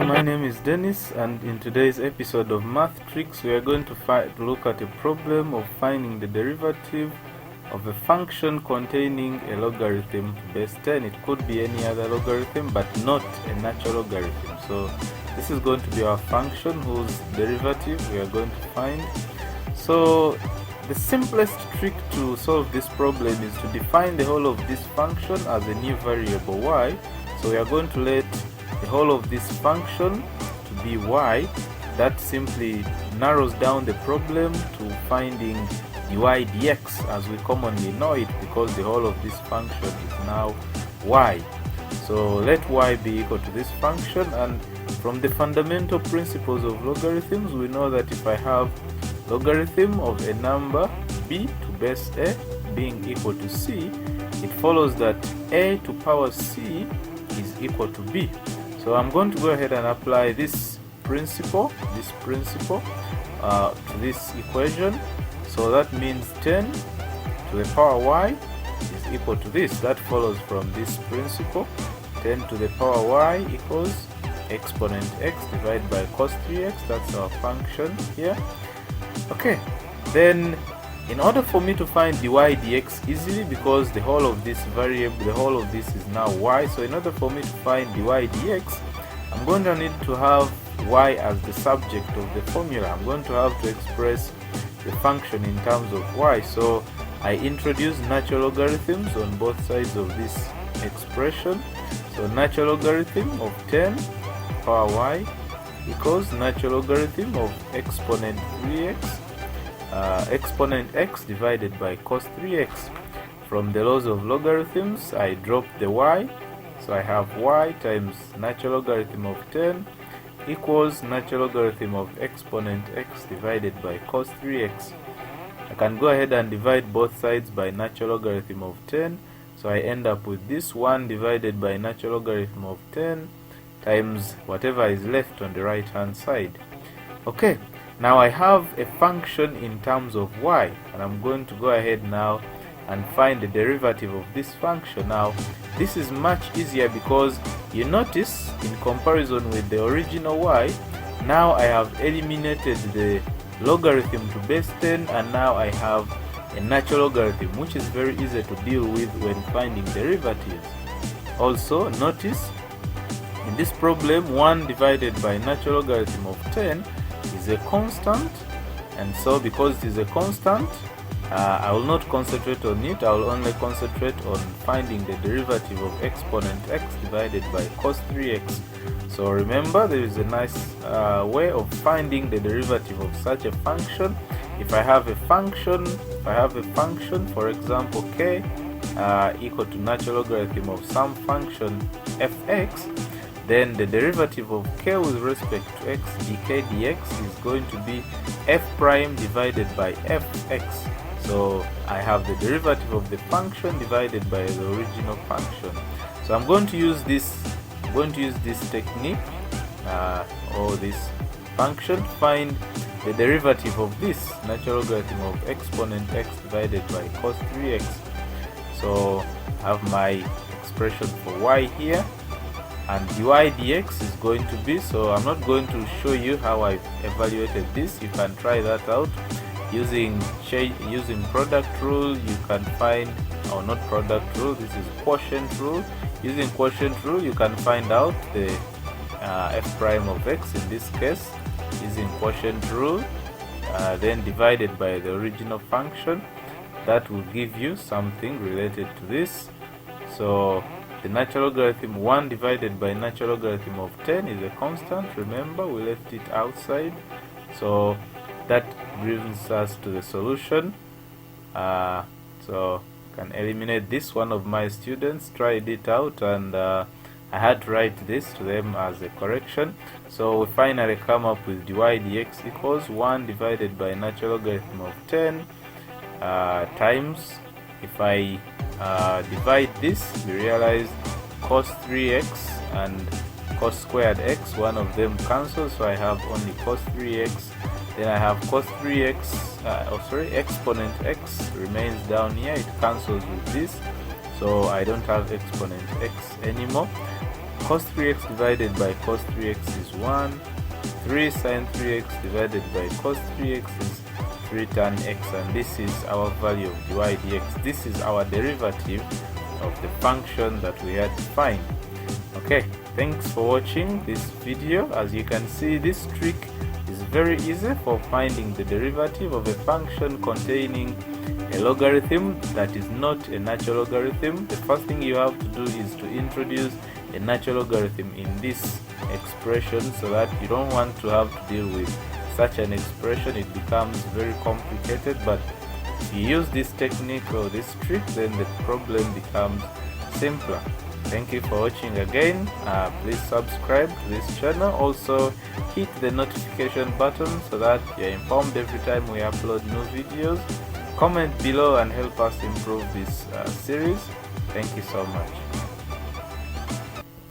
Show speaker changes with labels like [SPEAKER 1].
[SPEAKER 1] my name is Dennis, and in today's episode of Math Tricks we are going to look at a problem of finding the derivative of a function containing a logarithm to base 10. It could be any other logarithm but not a natural logarithm. So this is going to be our function whose derivative we are going to find. So the simplest trick to solve this problem is to define the whole of this function as a new variable y. So we are going to let the whole of this function to be y. That simply narrows down the problem to finding dy dx as we commonly know it, because the whole of this function is now y. So let y be equal to this function, and from the fundamental principles of logarithms we know that if I have logarithm of a number b to base a being equal to c, it follows that a to power c is equal to b. So I'm going to go ahead and apply this principle to this equation. So that means 10 to the power y is equal to this. That follows from this principle. 10 to the power y equals exponent x divided by cos 3x. That's our function here. Okay, then in order for me to find dy dx easily, because the whole of this variable, the whole of this is now y, so in order for me to find dy dx, I'm going to need to have y as the subject of the formula. I'm going to have to express the function in terms of y. So I introduce natural logarithms on both sides of this expression. So natural logarithm of 10 power y equals natural logarithm of exponent 3x, exponent x divided by cos 3x. From the laws of logarithms, I drop the y, so I have y times natural logarithm of 10 equals natural logarithm of exponent x divided by cos 3x. I can go ahead and divide both sides by natural logarithm of 10, so I end up with this 1 divided by natural logarithm of 10 times whatever is left on the right hand side. Okay, now I have a function in terms of y, and I'm going to go ahead now and find the derivative of this function. Now this is much easier because you notice, in comparison with the original y, now I have eliminated the logarithm to base 10, and now I have a natural logarithm, which is very easy to deal with when finding derivatives. Also notice, in this problem 1 divided by natural logarithm of 10 is a constant, and so because it is a constant, I will not concentrate on it. I will only concentrate on finding the derivative of exponent x divided by cos 3x. So remember, there is a nice way of finding the derivative of such a function. If I have a function, for example k equal to natural logarithm of some function fx, then the derivative of k with respect to x dk dx is going to be f prime divided by fx. So I have the derivative of the function divided by the original function. So I'm going to use this technique or this function to find the derivative of this natural logarithm of exponent x divided by cos 3x. So I have my expression for y here, and dy dx is going to be, so I'm not going to show you how I've evaluated this. You can try that out using product rule. You can find, or not product rule, this is quotient rule. Using quotient rule you can find out the f prime of x in this case using quotient rule, then divided by the original function. That will give you something related to this. So the natural logarithm 1 divided by natural logarithm of 10 is a constant. Remember, we left it outside. So that brings us to the solution. So can eliminate this. One of my students tried it out, and I had to write this to them as a correction. So we finally come up with dy dx equals 1 divided by natural logarithm of 10 times, if I divide this, we realize cos 3x and cos squared x, one of them cancels, so I have only cos 3x. Then I have cos 3x, exponent x remains down here, it cancels with this, so I don't have exponent x anymore. cos 3x divided by cos 3x is 1. 3 sin 3x divided by cos 3x is 3 tan x, and this is our value of dy dx. This is our derivative of the function that we had to find. Okay, thanks for watching this video. As you can see, this trick is very easy for finding the derivative of a function containing a logarithm that is not a natural logarithm. The first thing you have to do is to introduce a natural logarithm in this expression, so that you don't want to have to deal with such an expression. It becomes very complicated, but if you use this technique or this trick, then the problem becomes simpler. Thank you for watching again. Please subscribe to this channel. Also hit the notification button so that you're informed every time we upload new videos. Comment below and help us improve this series. Thank you so much.